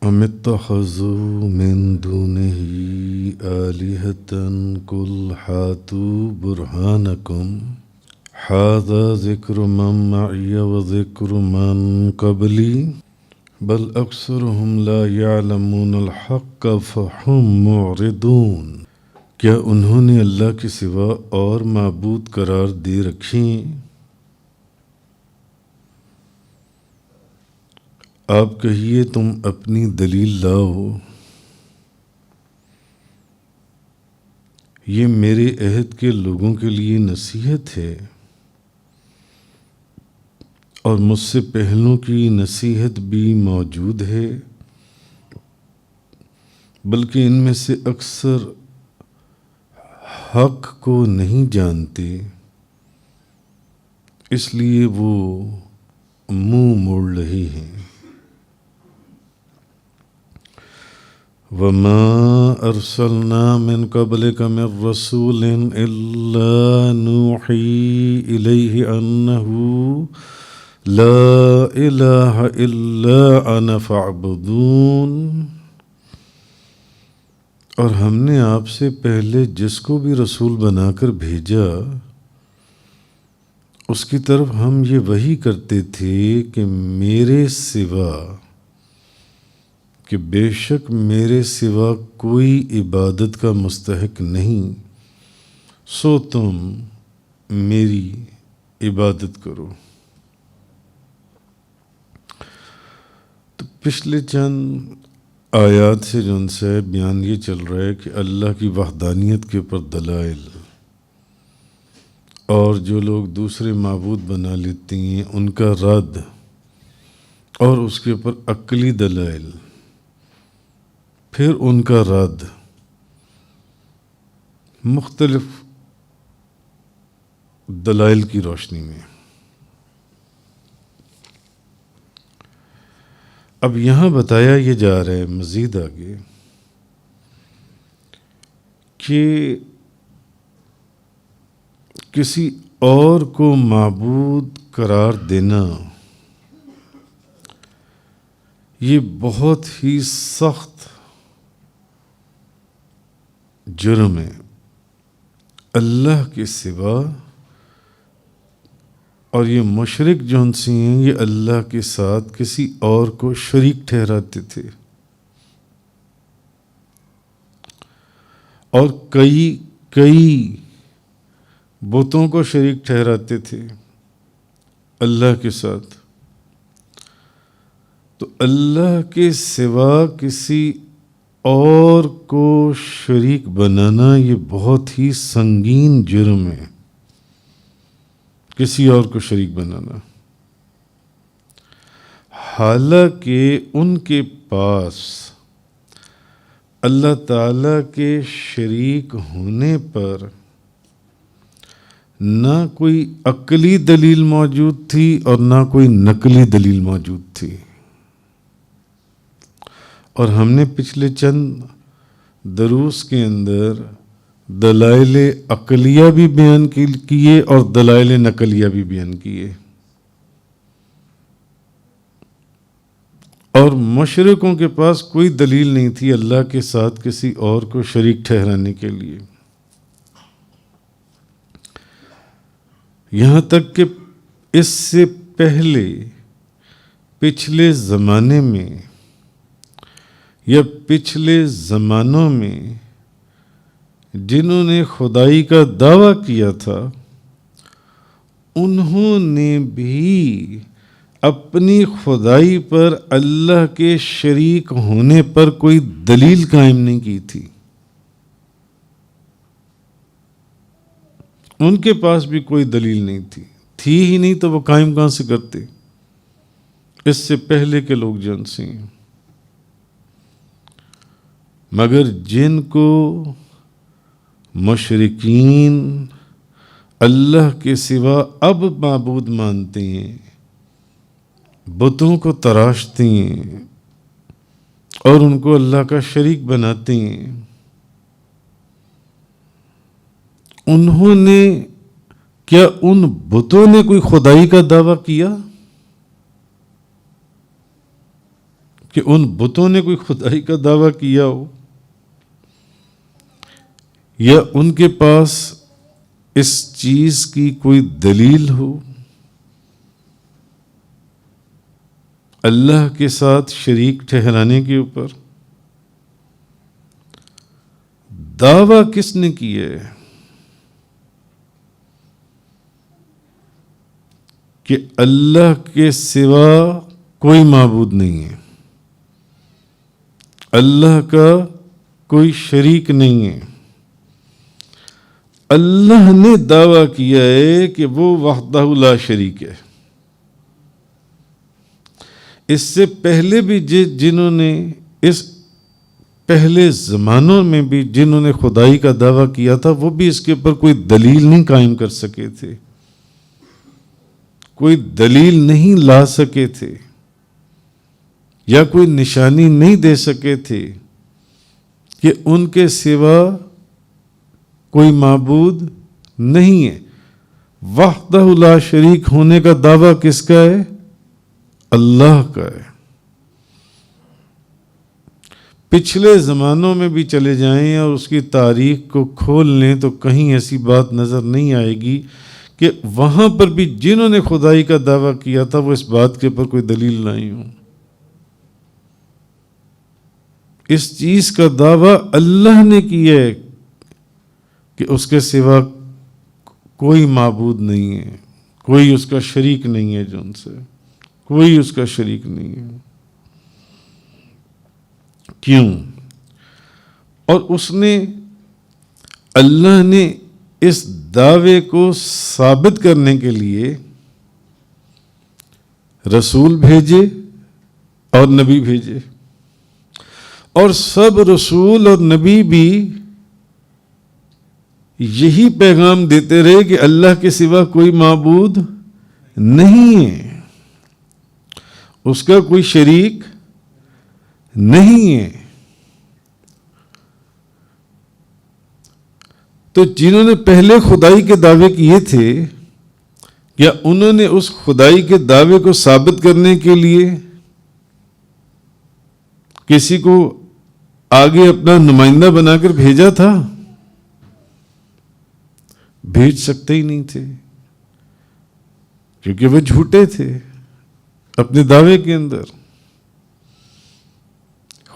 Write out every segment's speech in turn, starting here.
ام اتخذوا من دونه آلهة قل هاتوا برهانكم هذا ذكر من معي وذكر من قبلي بل اکثرهم لا يعلمون الحق فهم معرضون۔ کیا انہوں نے اللہ کے سوا اور معبود قرار دے رکھیں؟ آپ کہیے تم اپنی دلیل لاؤ، یہ میرے عہد کے لوگوں کے لیے نصیحت ہے اور مجھ سے پہلوں کی نصیحت بھی موجود ہے، بلکہ ان میں سے اکثر حق کو نہیں جانتے، اس لیے وہ منہ موڑ رہے ہیں۔ وَمَا أَرْسَلْنَا مِن قَبْلِكَ مِن رَّسُولٍ إِلَّا نُوحِي إِلَيْهِ أَنَّهُ لَا إِلَٰهَ إِلَّا أَنَا فَاعْبُدُونِ۔ اور ہم نے آپ سے پہلے جس کو بھی رسول بنا کر بھیجا اس کی طرف ہم یہ وحی کرتے تھے کہ میرے سوا کہ بے شک میرے سوا کوئی عبادت کا مستحق نہیں، سو تم میری عبادت کرو۔ تو پچھلے چند آیات سے جو ان سے بیان یہ چل رہا ہے کہ اللہ کی وحدانیت کے اوپر دلائل، اور جو لوگ دوسرے معبود بنا لیتے ہیں ان کا رد، اور اس کے اوپر عقلی دلائل، پھر ان کا رد مختلف دلائل کی روشنی میں۔ اب یہاں بتایا یہ جا رہا ہے مزید آگے کہ کسی اور کو معبود قرار دینا یہ بہت ہی سخت جرم ہے۔ اللہ کے سوا، اور یہ مشرک جو ان سے ہیں یہ اللہ کے ساتھ کسی اور کو شریک ٹھہراتے تھے، اور کئی بتوں کو شریک ٹھہراتے تھے اللہ کے ساتھ۔ تو اللہ کے سوا کسی اور کو شریک بنانا یہ بہت ہی سنگین جرم ہے، کسی اور کو شریک بنانا، حالانکہ ان کے پاس اللہ تعالیٰ کے شریک ہونے پر نہ کوئی عقلی دلیل موجود تھی اور نہ کوئی نقلی دلیل موجود تھی۔ اور ہم نے پچھلے چند دروس کے اندر دلائل عقلیہ بھی بیان کیے اور دلائل نقلیہ بھی بیان کیے، اور مشرکوں کے پاس کوئی دلیل نہیں تھی اللہ کے ساتھ کسی اور کو شریک ٹھہرانے کے لیے، یہاں تک کہ اس سے پہلے پچھلے زمانے میں یا پچھلے زمانوں میں جنہوں نے خدائی کا دعویٰ کیا تھا انہوں نے بھی اپنی خدائی پر اللہ کے شریک ہونے پر کوئی دلیل قائم نہیں کی تھی، ان کے پاس بھی کوئی دلیل نہیں تھی ہی نہیں تو وہ قائم کہاں سے کرتے، اس سے پہلے کے لوگ جن سے ہیں۔ مگر جن کو مشرکین اللہ کے سوا اب معبود مانتے ہیں، بتوں کو تراشتے ہیں اور ان کو اللہ کا شریک بناتے ہیں، انہوں نے کیا ان بتوں نے کوئی خدائی کا دعویٰ کیا؟ کہ ان بتوں نے کوئی خدائی کا دعویٰ کیا ہو یا ان کے پاس اس چیز کی کوئی دلیل ہو اللہ کے ساتھ شریک ٹھہرانے کے اوپر. دعویٰ کس نے کیا ہے کہ اللہ کے سوا کوئی معبود نہیں ہے, اللہ کا کوئی شریک نہیں ہے. اللہ نے دعویٰ کیا ہے کہ وہ وحدہ لا شریک ہے. اس سے پہلے بھی جنہوں نے اس پہلے زمانوں میں بھی جنہوں نے خدائی کا دعویٰ کیا تھا وہ بھی اس کے اوپر کوئی دلیل نہیں قائم کر سکے تھے, کوئی دلیل نہیں لا سکے تھے یا کوئی نشانی نہیں دے سکے تھے کہ ان کے سوا کوئی معبود نہیں ہے. وحدہ لا شریک ہونے کا دعویٰ کس کا ہے؟ اللہ کا ہے. پچھلے زمانوں میں بھی چلے جائیں اور اس کی تاریخ کو کھول لیں تو کہیں ایسی بات نظر نہیں آئے گی کہ وہاں پر بھی جنہوں نے خدائی کا دعویٰ کیا تھا وہ اس بات کے اوپر کوئی دلیل لائی ہوں. اس چیز کا دعویٰ اللہ نے کیا ہے کہ اس کے سوا کوئی معبود نہیں ہے, کوئی اس کا شریک نہیں ہے, جو ان سے کوئی اس کا شریک نہیں ہے. کیوں؟ اور اس نے اللہ نے اس دعوے کو ثابت کرنے کے لیے رسول بھیجے اور نبی بھیجے, اور سب رسول اور نبی بھی یہی پیغام دیتے رہے کہ اللہ کے سوا کوئی معبود نہیں ہے, اس کا کوئی شریک نہیں ہے. تو جنہوں نے پہلے خدائی کے دعوے کیے تھے کیا انہوں نے اس خدائی کے دعوے کو ثابت کرنے کے لیے کسی کو آگے اپنا نمائندہ بنا کر بھیجا تھا؟ بھیج سکتے ہی نہیں تھے, کیونکہ وہ جھوٹے تھے اپنے دعوے کے اندر.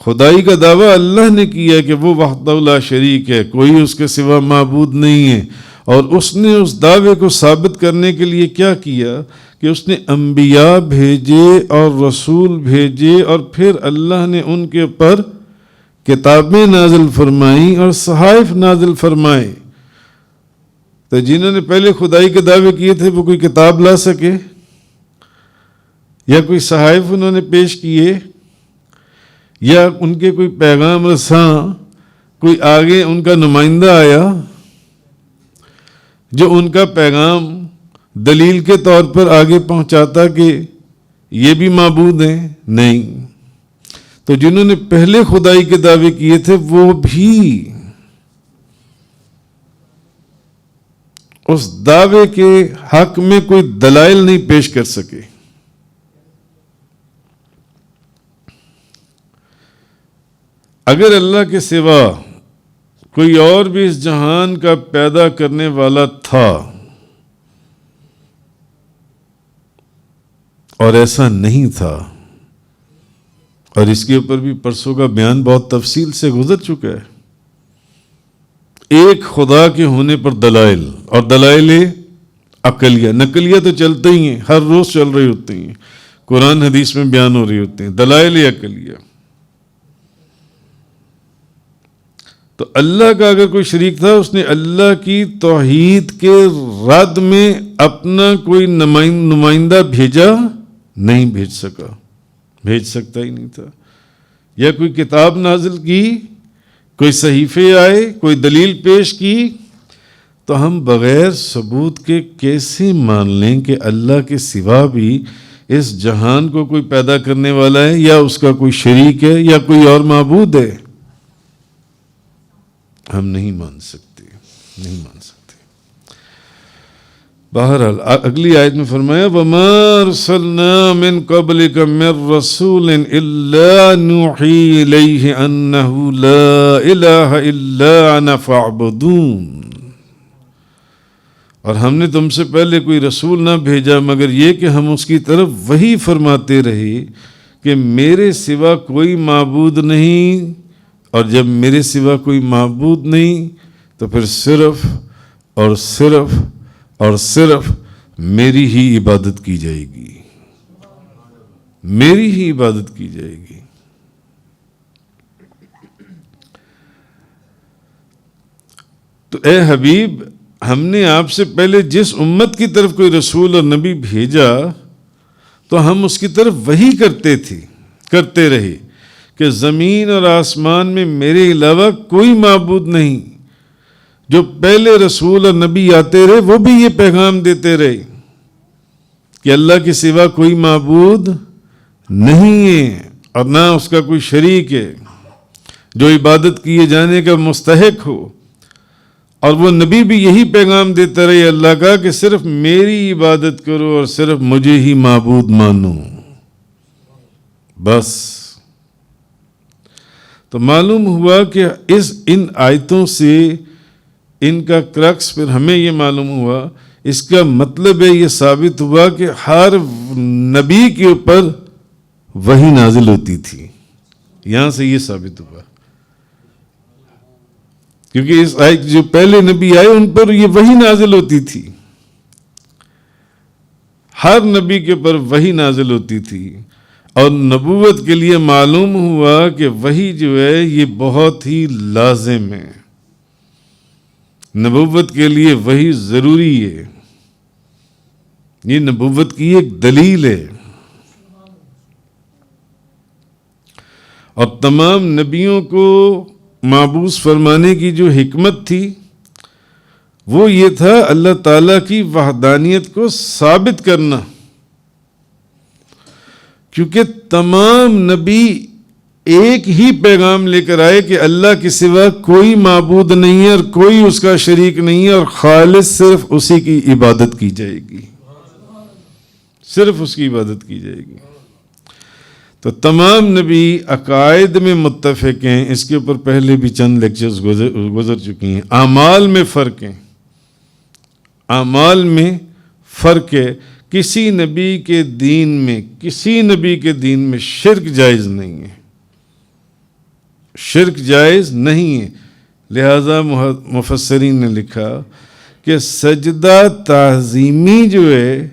خدائی کا دعویٰ اللہ نے کیا کہ وہ وحدہ لا شریک ہے, کوئی اس کے سوا معبود نہیں ہے, اور اس نے اس دعوے کو ثابت کرنے کے لیے کیا کیا کہ اس نے انبیاء بھیجے اور رسول بھیجے, اور پھر اللہ نے ان کے اوپر کتابیں نازل فرمائیں اور صحائف نازل فرمائے. تو جنہوں نے پہلے خدائی کے دعوے کیے تھے وہ کوئی کتاب لا سکے یا کوئی صحائف انہوں نے پیش کیے یا ان کے کوئی پیغام رساں کوئی آگے ان کا نمائندہ آیا جو ان کا پیغام دلیل کے طور پر آگے پہنچاتا کہ یہ بھی معبود ہیں؟ نہیں. تو جنہوں نے پہلے خدائی کے دعوے کیے تھے وہ بھی اس دعوے کے حق میں کوئی دلائل نہیں پیش کر سکے. اگر اللہ کے سوا کوئی اور بھی اس جہان کا پیدا کرنے والا تھا اور ایسا نہیں تھا, اور اس کے اوپر بھی پرسوں کا بیان بہت تفصیل سے گزر چکا ہے, ایک خدا کے ہونے پر دلائل, اور دلائل عقلیہ نقلیہ تو چلتے ہی ہیں, ہر روز چل رہی ہوتی ہیں, قرآن حدیث میں بیان ہو رہی ہوتی ہیں, دلائل عقلیہ. تو اللہ کا اگر کوئی شریک تھا اس نے اللہ کی توحید کے رد میں اپنا کوئی نمائندہ بھیجا نہیں, بھیج سکتا ہی نہیں تھا, یا کوئی کتاب نازل کی, کوئی صحیفے آئے, کوئی دلیل پیش کی, تو ہم بغیر ثبوت کے کیسے مان لیں کہ اللہ کے سوا بھی اس جہان کو کوئی پیدا کرنے والا ہے یا اس کا کوئی شریک ہے یا کوئی اور معبود ہے؟ ہم نہیں مان سکتے. بہرحال اگلی آیت میں فرمایا وَمَا أَرْسَلْنَا مِن قَبْلِكَ مِن رَّسُولٍ إِلَّا نُوحِي إِلَيْهِ أَنَّهُ لَا إِلَٰهَ إِلَّا أَنَا فَاعْبُدُونِ، اور ہم نے تم سے پہلے کوئی رسول نہ بھیجا مگر یہ کہ ہم اس کی طرف وہی فرماتے رہے کہ میرے سوا کوئی معبود نہیں، اور جب میرے سوا کوئی معبود نہیں تو پھر صرف اور صرف اور صرف میری ہی عبادت کی جائے گی، میری ہی عبادت کی جائے گی۔ تو اے حبیب، ہم نے آپ سے پہلے جس امت کی طرف کوئی رسول اور نبی بھیجا تو ہم اس کی طرف وہی کرتے رہے کہ زمین اور آسمان میں میرے علاوہ کوئی معبود نہیں۔ جو پہلے رسول اور نبی آتے رہے وہ بھی یہ پیغام دیتے رہے کہ اللہ کے سوا کوئی معبود نہیں ہے اور نہ اس کا کوئی شریک ہے جو عبادت کیے جانے کا مستحق ہو، اور وہ نبی بھی یہی پیغام دیتا رہے اللہ کا کہ صرف میری عبادت کرو اور صرف مجھے ہی معبود مانو، بس۔ تو معلوم ہوا کہ ان آیتوں سے ان کا کرکس پھر ہمیں یہ معلوم ہوا، اس کا مطلب ہے یہ ثابت ہوا کہ ہر نبی کے اوپر وحی نازل ہوتی تھی، یہاں سے یہ ثابت ہوا، کیونکہ اس آیت جو پہلے نبی آئے ان پر یہ وحی نازل ہوتی تھی، ہر نبی کے اوپر وحی نازل ہوتی تھی، اور نبوت کے لیے معلوم ہوا کہ وحی جو ہے یہ بہت ہی لازم ہے، نبوت کے لیے وحی ضروری ہے، یہ نبوت کی ایک دلیل ہے۔ اور تمام نبیوں کو مابعوث فرمانے کی جو حکمت تھی وہ یہ تھا اللہ تعالیٰ کی وحدانیت کو ثابت کرنا، کیونکہ تمام نبی ایک ہی پیغام لے کر آئے کہ اللہ کے سوا کوئی معبود نہیں ہے اور کوئی اس کا شریک نہیں ہے، اور خالص صرف اسی کی عبادت کی جائے گی، صرف اس کی عبادت کی جائے گی۔ تو تمام نبی عقائد میں متفق ہیں، اس کے اوپر پہلے بھی چند لیکچرز گزر چکی ہیں۔ اعمال میں فرق ہیں، اعمال میں فرق ہے، کسی نبی کے دین میں شرک جائز نہیں ہے، شرک جائز نہیں ہے، لہذا مفسرین نے لکھا کہ سجدہ تعظیمی جو ہے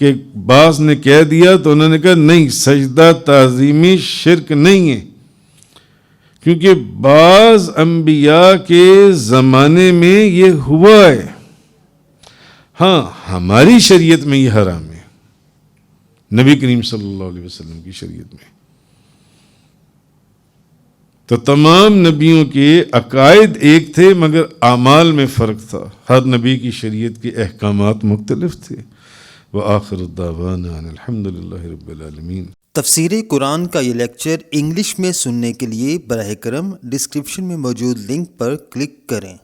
کہ بعض نے کہہ دیا تو انہوں نے کہا نہیں، سجدہ تعظیمی شرک نہیں ہے، کیونکہ بعض انبیاء کے زمانے میں یہ ہوا ہے، ہاں ہماری شریعت میں یہ حرام ہے، نبی کریم صلی اللہ علیہ وسلم کی شریعت میں۔ تو تمام نبیوں کے عقائد ایک تھے مگر اعمال میں فرق تھا، ہر نبی کی شریعت کے احکامات مختلف تھے۔ وآخر الدعوانا ان الحمد للہ رب العالمین۔ تفسیر قرآن کا یہ لیکچر انگلش میں سننے کے لیے براہ کرم ڈسکرپشن میں موجود لنک پر کلک کریں۔